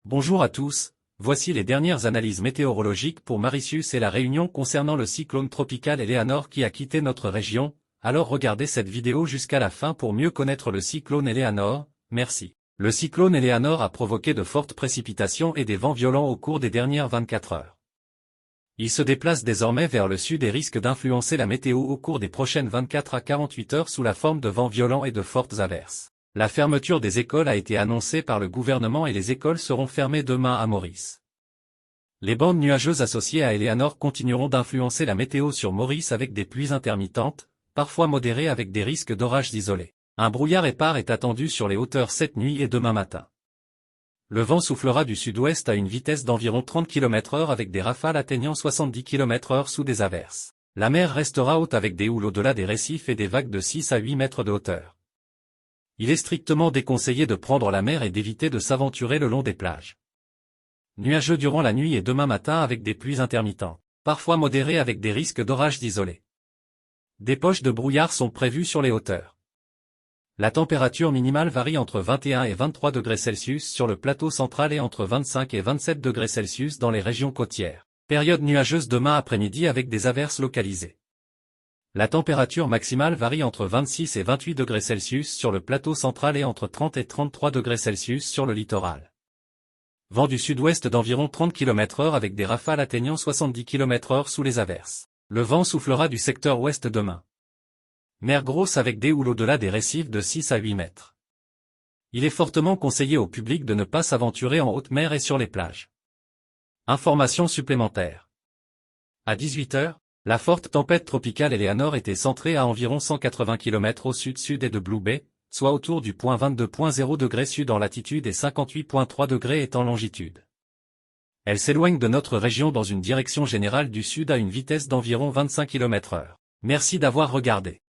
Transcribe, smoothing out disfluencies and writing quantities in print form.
Bonjour à tous, voici les dernières analyses météorologiques pour Mauritius et la Réunion concernant le cyclone tropical Eleanor qui a quitté notre région, alors regardez cette vidéo jusqu'à la fin pour mieux connaître le cyclone Eleanor, merci. Le cyclone Eleanor a provoqué de fortes précipitations et des vents violents au cours des dernières 24 heures. Il se déplace désormais vers le sud et risque d'influencer la météo au cours des prochaines 24 à 48 heures sous la forme de vents violents et de fortes averses. La fermeture des écoles a été annoncée par le gouvernement et les écoles seront fermées demain à Maurice. Les bandes nuageuses associées à Eleanor continueront d'influencer la météo sur Maurice avec des pluies intermittentes, parfois modérées avec des risques d'orages isolés. Un brouillard épars est attendu sur les hauteurs cette nuit et demain matin. Le vent soufflera du sud-ouest à une vitesse d'environ 30 km/h avec des rafales atteignant 70 km/h sous des averses. La mer restera haute avec des houles au-delà des récifs et des vagues de 6 à 8 mètres de hauteur. Il est strictement déconseillé de prendre la mer et d'éviter de s'aventurer le long des plages. Nuageux durant la nuit et demain matin avec des pluies intermittentes, parfois modérées avec des risques d'orages isolés. Des poches de brouillard sont prévues sur les hauteurs. La température minimale varie entre 21 et 23 degrés Celsius sur le plateau central et entre 25 et 27 degrés Celsius dans les régions côtières. Période nuageuse demain après-midi avec des averses localisées. La température maximale varie entre 26 et 28 degrés Celsius sur le plateau central et entre 30 et 33 degrés Celsius sur le littoral. Vent du sud-ouest d'environ 30 km/h avec des rafales atteignant 70 km/h sous les averses. Le vent soufflera du secteur ouest demain. Mer grosse avec des houles au-delà des récifs de 6 à 8 mètres. Il est fortement conseillé au public de ne pas s'aventurer en haute mer et sur les plages. Informations supplémentaires. À 18 h, la forte tempête tropicale Eleanor était centrée à environ 180 km au sud-sud et de Blue Bay, soit autour du point 22.0 degrés sud en latitude et 58.3 degrés en longitude. Elle s'éloigne de notre région dans une direction générale du sud à une vitesse d'environ 25 km/h. Merci d'avoir regardé.